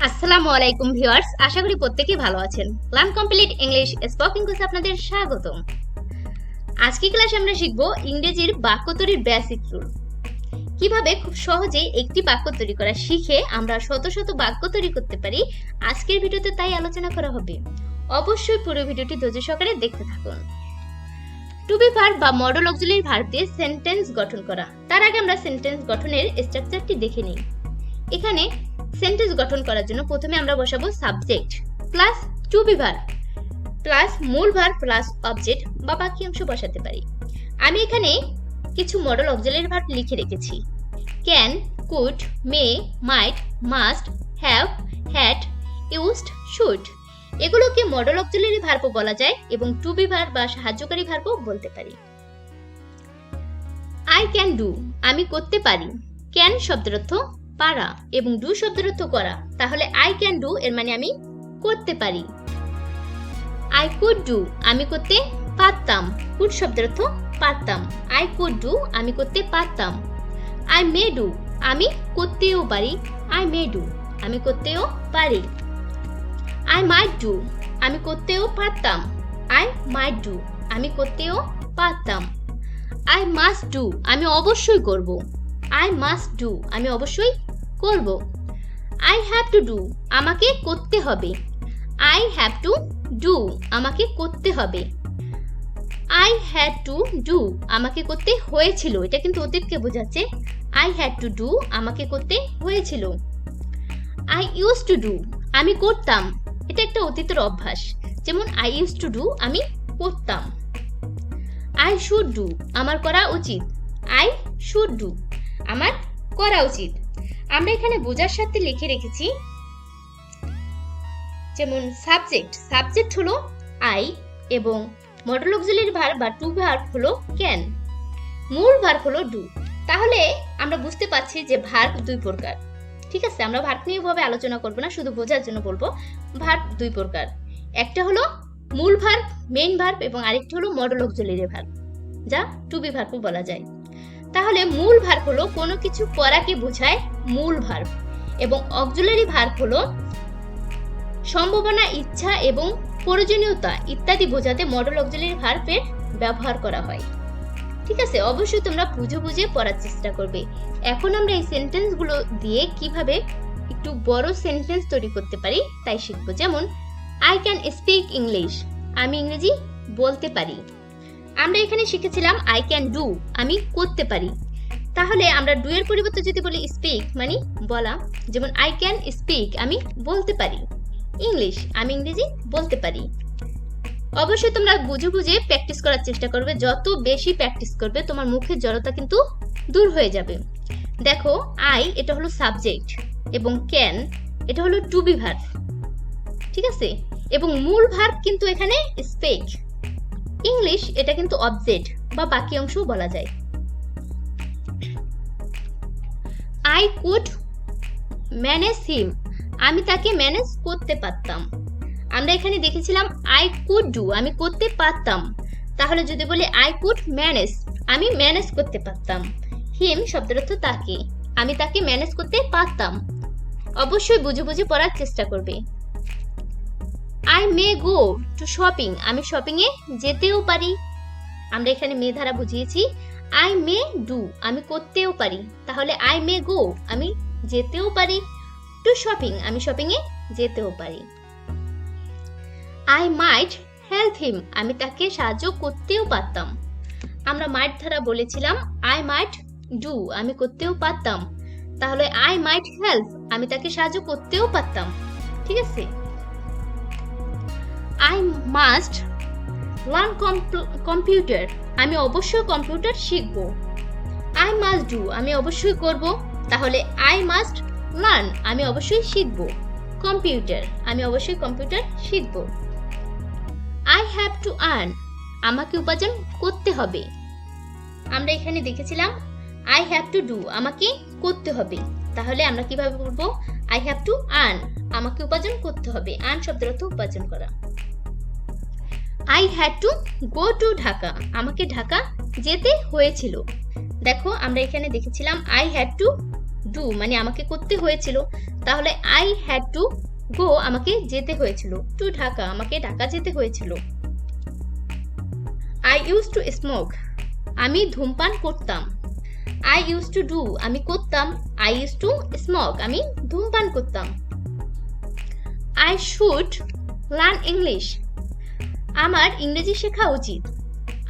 আসসালামু আলাইকুম ভিউয়ার্স, আশা করি প্রত্যেকেই ভালো আছেন। লার্ন কমপ্লিট ইংলিশ স্পোকেন কোর্সে আপনাদের স্বাগতম। আজকে ক্লাসে আমরা শিখব ইংরেজির বাক্য তৈরির বেসিক রুল। কিভাবে খুব সহজেই একটি বাক্য তৈরি করা শিখে আমরা শত শত বাক্য তৈরি করতে পারি, আজকের ভিডিওতে তাই আলোচনা করা হবে। অবশ্যই পুরো ভিডিওটি ধৈর্য সহকারে দেখতে থাকুন। টু বি ভার্ব বা মডেল অক্সিলারি ভার্ব দিয়ে সেন্টেন্স গঠন করা। তার আগে আমরা সেন্টেন্স গঠনের স্ট্রাকচারটি দেখে নিই। এখানে সেন্টেন্স গঠন করার জন্য প্রথমে আমরা বসাবো subject plus to be verb plus মূল ভার্ব প্লাস অবজেক্ট বা বাকি অংশ বসাতে পারি। আমি এখানে কিছু মডেল অক্সিলারি ভার্ব লিখে রেখেছি। Can, could, may, might, must, have, had, used, should. এগুলোকে মডেল অক্সিলারি ভার্বও বলা যায় এবং টু বি ভার্ব বা সাহায্যকারী ভার্বও বলতে পারি। আই ক্যান ডু, আমি করতে পারি। ক্যান শব্দের অর্থ পারা এবং ডু শব্দের অর্থ করা, তাহলে আই ক্যান ডু এর মানে আমি করতে পারি। আই কুড ডু, আমি করতে পারতাম। কুড শব্দের অর্থ পারতাম। আই কুড ডু, আমি করতে পারতাম। আই মে ডু, আমি করতেও পারি। আই মে ডু, আমি করতেও পারি। আই মাইট ডু, আমি করতেও পারতাম। আই মাইট ডু, আমি করতেও পারতাম। আই মাস্ট ডু, আমি অবশ্যই করব। আই মাস্ট ডু, আমি অবশ্যই করব। আই হ্যাভ টু ডু, আমাকে করতে হবে। আই হ্যাভ টু ডু, আমাকে করতে হবে। আই হ্যাড টু ডু, আমাকে করতে হয়েছিল। এটা কিন্তু অতীতকে বোঝাচ্ছে। আই হ্যাড টু ডু, আমাকে করতে হয়েছিল। আই ইউজ টু ডু, আমি করতাম। এটা একটা অতীতের অভ্যাস, যেমন আই ইউজ টু ডু, আমি করতাম। আই শুড ডু, আমার করা উচিত। আই শুড ডু, আমার করা উচিত। আমরা এখানে বোঝার সাথে লিখে রেখেছি, যেমন সাবজেক্ট হলো আই এবং মডেল অক্সিলারি ভার্ব বা টু ভার্ব হলো ক্যান, মূল ভার্ব হলো ডু। তাহলে আমরা বুঝতে পারছি যে ভার্ব দুই প্রকার। ঠিক আছে, আমরা ভার্ব নিয়ে ভাবে আলোচনা করব না, শুধু বোঝার জন্য বলবো। ভার্ব দুই প্রকার, একটা হলো মূল ভার্ব মেইন ভার্ব এবং আরেকটি হলো মডেল অক্সিলারি ভার্ব, যা টু বি ভার্ব বলা যায়। তাহলে মূল ভার্ব হলো কোনো কিছু করাকে বোঝায় মূল ভার্ব, এবং অক্সিলারি ভার্ব হলো সম্ভাবনা, ইচ্ছা এবং প্রয়োজনীয়তা ইত্যাদি বোঝাতে মডেল অক্সিলারি ভার্বের ব্যবহার করা হয়। ঠিক আছে, অবশ্যই তোমরা বুঝে পড়ার চেষ্টা করবে। এখন আমরা এই সেন্টেন্সগুলো দিয়ে কিভাবে একটু বড় সেন্টেন্স তৈরি করতে পারি তাই শিখবো। যেমন আই ক্যান স্পিক ইংলিশ, আমি ইংরেজি বলতে পারি। আমরা এখানে শিখেছিলাম আই ক্যান ডু, আমি করতে পারি। তাহলে আমরা ডু এর পরিবর্তে যদি বলি স্পিক মানে বলা, যেমন আই ক্যান স্পিক, আমি বলতে পারি ইংলিশ, আমি ইংরেজি বলতে পারি। অবশ্যই তোমরা বুঝে প্র্যাকটিস করার চেষ্টা করবে। যত বেশি প্র্যাকটিস করবে তোমার মুখের জড়তা কিন্তু দূর হয়ে যাবে। দেখো, আই এটা হলো সাবজেক্ট এবং ক্যান এটা হলো টু বি ভার্ব। ঠিক আছে, এবং মূল ভার্ব কিন্তু এখানে স্পিক। ইংলিশ এটা কিন্তু অবজেক্ট বা বাকি অংশও বলা যায়। আই কুড ম্যানেজ হিম, আমি তাকে ম্যানেজ করতে পারতাম। আমরা এখানে দেখেছিলাম আই কুড ডু, আমি করতে পারতাম। তাহলে যদি বলি আই কুড ম্যানেজ, আমি ম্যানেজ করতে পারতাম। হিম শব্দের অর্থ তাকে, আমি তাকে ম্যানেজ করতে পারতাম। অবশ্যই বুঝে পড়ার চেষ্টা করবে। I may go to shopping, আমি শপিং এ যেতেও পারি। আমরা এখানে মে দ্বারা বুঝিয়েছি। আই মে ডু, আমি করতেও পারি। তাহলে আই মে গো, আমি যেতেও পারি। টু শপিং, আমি শপিং এ যেতেও পারি। আই মাইট হেল্প হিম, আমি তাকে সাহায্য করতেও পারতাম। আমরা মাইট দ্বারা বলেছিলাম আই মাইট ডু, আমি করতেও পারতাম। তাহলে আই মাইট হেল্প, আমি তাকে সাহায্য করতেও পারতাম। ঠিক আছে। আই মাস্ট লার্ন কম্পিউটার, আমি অবশ্যই কম্পিউটার শিখব। আই মাস্ট ডু, আমি অবশ্যই করব। তাহলে আই মাস্ট লার্ন, আমি অবশ্যই শিখব কম্পিউটার, আমি অবশ্যই কম্পিউটার শিখব। আই হ্যাভ টু আর্ন, আমাকে উপার্জন করতে হবে। আমরা এখানে দেখেছিলাম আই হ্যাভ টু ডু, আমাকে করতে হবে। তাহলে আমরা কিভাবে বলবো? আই হ্যাভ টু আর্ন, আমাকে উপার্জন করতে হবে। আর্ন শব্দের অর্থ উপার্জন করা। I had to go to Dhaka, আমাকে ঢাকা যেতে হয়েছিল। দেখো, আমরা এখানে দেখেছিলাম আই হ্যাড টু ডু মানে আমাকে করতে হয়েছিল, তাহলে আই হ্যাড টু গো আমাকে যেতে হয়েছিল, টু ঢাকা আমাকে ঢাকা যেতে হয়েছিল। আই ইউজ টু স্মোক আমি ধূমপান করতাম। আই ইউজ টু ডু আমি করতাম, আই ইউজ টু স্মোক আমি ধূমপান করতাম। আই শুড লার্ন ইংলিশ আমার ইংরেজি শেখা উচিত।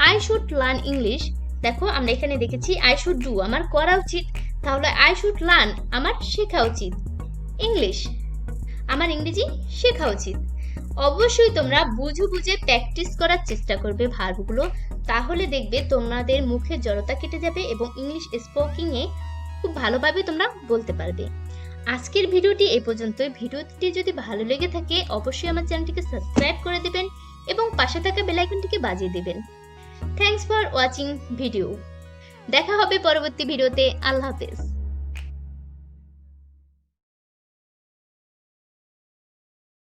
আই শুড লার্ন ইংলিশ, দেখো আমরা এখানে দেখেছি আই শুড ডু আমার করা উচিত, তাহলে আই শুড লার্ন আমার শেখা উচিত ইংলিশ, আমার ইংরেজি শেখা উচিত। অবশ্যই তোমরা বুঝে প্র্যাকটিস করার চেষ্টা করবে ভার্বগুলো, তাহলে দেখবে তোমাদের মুখের জড়তা কেটে যাবে এবং ইংলিশ স্পিকিং এ খুব ভালোভাবে তোমরা বলতে পারবে। আজকের ভিডিওটি এই পর্যন্তই। ভিডিওটি যদি ভালো লেগে থাকে অবশ্যই আমার চ্যানেলটিকে সাবস্ক্রাইব করে দেবেন এবং পাশে থাকা বেল আইকনটিকে বাজিয়ে দেবেন। Thanks for watching video. দেখা হবে পরবর্তী ভিডিওতে। আল্লাহ হাফেজ।